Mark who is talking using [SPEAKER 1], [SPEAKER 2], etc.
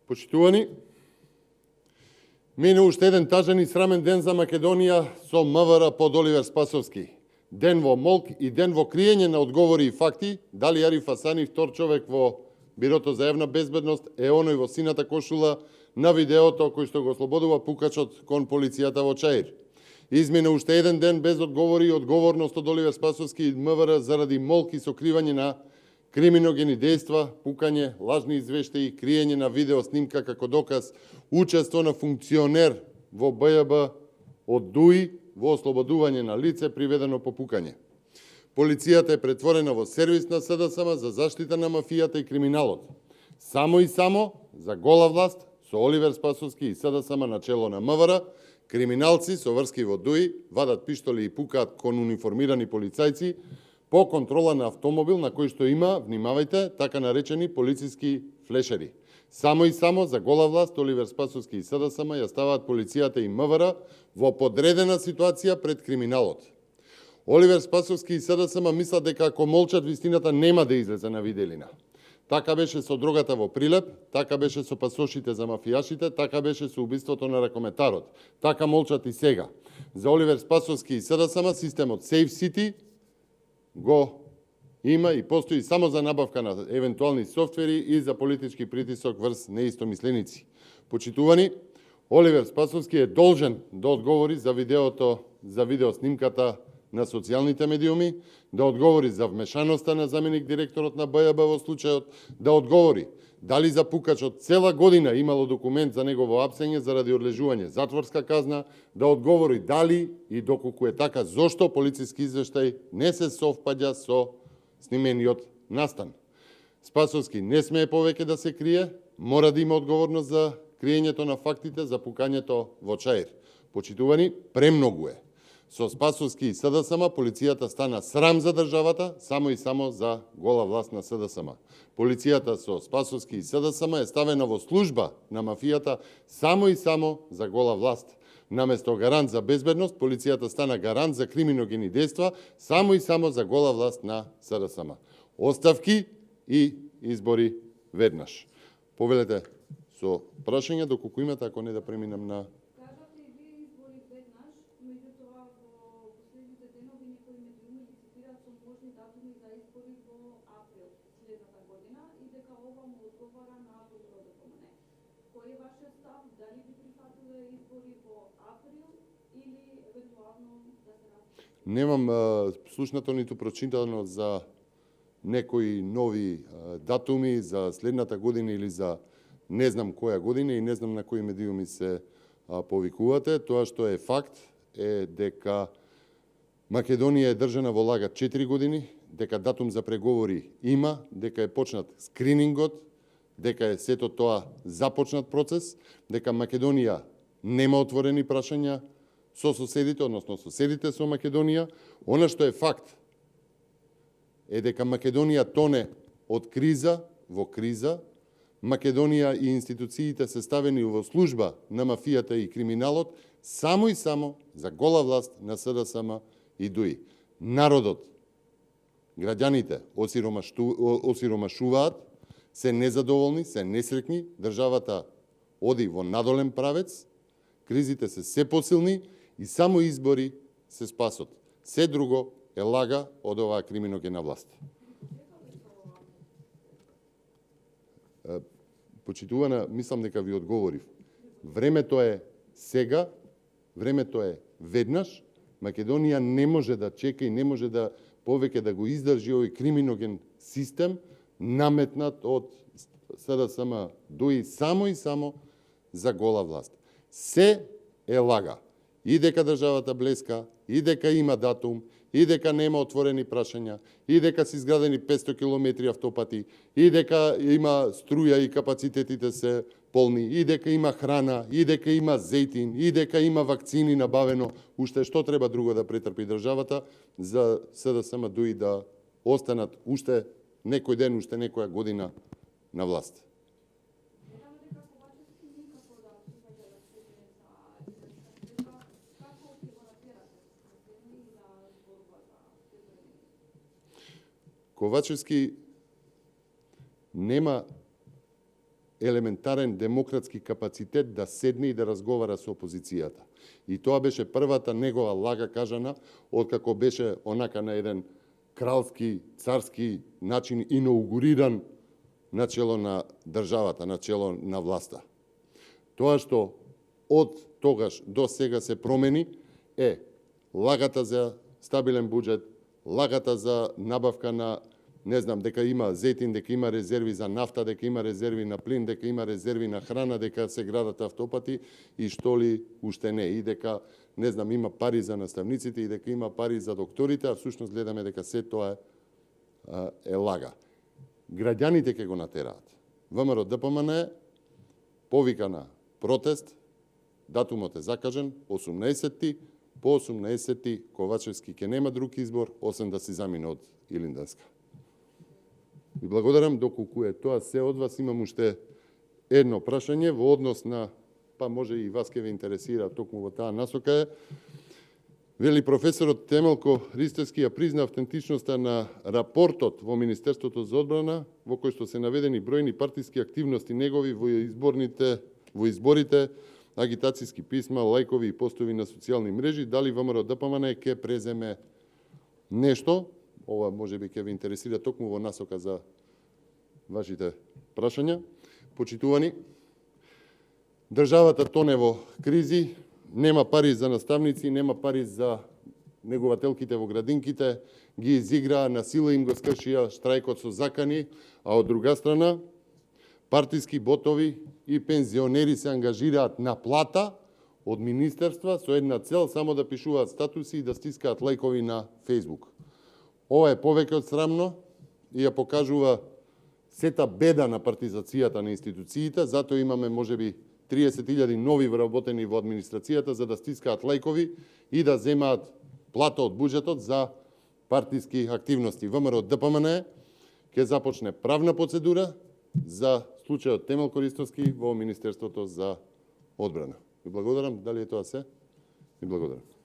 [SPEAKER 1] Почитувани, мине уште еден тажен и срамен ден за Македонија со МВР под Оливер Спасовски. Ден во молк и ден во криење на одговори и факти, дали Ариф Асани, втор човек во Бирото за јавна безбедност, е оној во сината кошула на видеото кој што го ослободува пукачот кон полицијата во Чаир. Измина уште еден ден без одговори и одговорност од Оливер Спасовски и МВР заради молк и сокривање на криминогени дејства, пукање, лажни извештаи, криење на видео снимка како доказ, учество на функционер во БЈБ од ДУИ во ослободување на лице приведено по пукање. Полицијата е претворена во сервис на СДСМ за заштита на мафијата и криминалот. Само и само за гола власт со Оливер Спасовски и СДСМ на чело на МВР, криминалци со врски во ДУИ вадат пиштоли и пукаат кон униформирани полицајци по контрола на автомобил на кој што има, внимавајте, така наречени полициски флешери. Само и само за гола власт Оливер Спасовски и СДСМ ја ставаат полицијата и МВР во подредена ситуација пред криминалот. Оливер Спасовски и СДСМ мислат дека ако молчат, вистината нема да излезе на виделина. Така беше со дрогата во Прилеп, така беше со пасошите за мафијашите, така беше со убиството на ракометарот. Така молчат и сега. За Оливер Спасовски и СДСМ системот Safe City го има и постои само за набавка на евентуални софтвери и за политички притисок врз неистомисленици. Почитувани, Оливер Спасовски е должен да одговори за видеоснимката на социјалните медиуми, да одговори за вмешаноста на заменик директорот на БЈБ во случајот, да одговори дали за пукачот цела година имало документ за негово апсење заради одлежување затворска казна, да одговори дали и доколку е така, зошто полициски извештај не се совпаѓа со снимениот настан. Спасовски не смее повеќе да се крие, мора да има одговорност за криењето на фактите за пукањето во Чаир. Почитувани, премногу е. Со Спасовски и СДСМ полицијата стана срам за државата, само и само за гола власт на СДСМ. Полицијата со Спасовски и СДСМ е ставена во служба на мафијата само и само за гола власт. Наместо гарант за безбедност, полицијата стана гарант за криминогени дејства само и само за гола власт на СДСМ. Оставки и избори веднаш. Повелете со прашање доколку имате, ако не да преминам на Немам слушнато ниту прочитано за некои нови датуми за следната година или за не знам која година и не знам на кои медиуми се повикувате. Тоа што е факт е дека Македонија е држана во лага 4 години, дека датум за преговори има, дека е почнат скринингот, дека е сето тоа започнат процес, дека Македонија нема отворени прашања со соседите, односно соседите со Македонија. Она што е факт е дека Македонија тоне од криза во криза. Македонија и институциите се ставени во служба на мафијата и криминалот само и само за гола власт на СДСМ и ДУИ. Народот, граѓаните осиромашуваат, се незадоволни, се несреќни, државата оди во надолен правец, кризите се се посилни и само избори се спасот. Се друго е лага од оваа криминогена власт. Почитувана, мислам дека ви одговорив. Времето е сега, времето е веднаш. Македонија не може да чека и не може да повеќе да го издржи овој криминоген систем наметнат од СДСМ ДУИ само и само за гола власт. Се е лага. И дека државата блеска, и дека има датум, и дека нема отворени прашања, и дека се изградени 500 километри автопати, и дека има струја и капацитетите се полни, и дека има храна, и дека има зејтин, и дека има вакцини набавено. Уште што треба друго да претрпи државата за СДСМ ДУИ да останат уште некој ден, уште некоја година на власт. Ковачевски нема елементарен демократски капацитет да седне и да разговара со опозицијата. И тоа беше првата негова лага кажана, откако беше онака на еден кралски, царски начин инаугуриран начело на државата, начело на власта. Тоа што од тогаш до сега се промени е лагата за стабилен буџет, лагата за набавка на, не знам, дека има зетин, дека има резерви за нафта, дека има резерви на плин, дека има резерви на храна, дека се градат автопати и што ли уште не. И дека, не знам, има пари за наставниците и дека има пари за докторите, а всушност гледаме дека се тоа е лага. Граѓаните ќе го натераат. ВМРО ДПМН повика на протест, датумот е закажен, 18-ти, по 18-ти Ковачевски ќе нема друг избор, освен да си замине од Илинденска. Ви благодарам, доколку е тоа се од вас, имам уште едно прашање во однос на, па може и вас ќе ве интересира токму во таа насока е, вели професорот Темелко Ристевски ја призна автентичноста на рапортот во Министерството за одбрана, во кој што се наведени бројни партиски активности негови во изборите, агитацијски писма, лајкови и постови на социјални мрежи, дали ВМРО ДПМН ќе преземе нешто, ова можеби ќе ве интересира токму во насока за вашите прашања. Почитувани, државата тоне во кризи, нема пари за наставници, нема пари за негователките во градинките, ги изиграа, на сила им го скршија штрајкот со закани, а од друга страна, партиски ботови и пензионери се ангажираат на плата од министерства со една цел само да пишуваат статуси и да стискаат лајкови на Фејсбук. Ова е повеќе од срамно и ја покажува сета беда на партизацијата на институциите, затоа имаме можеби 30.000 нови вработени во администрацијата за да стискаат лајкови и да земаат плата од буџетот за партиски активности. ВМРО ДПМН ќе започне правна процедура за случајот Темелко Ристовски во Министерството за одбрана. Ви благодарам. Дали е тоа се? Ви благодарам.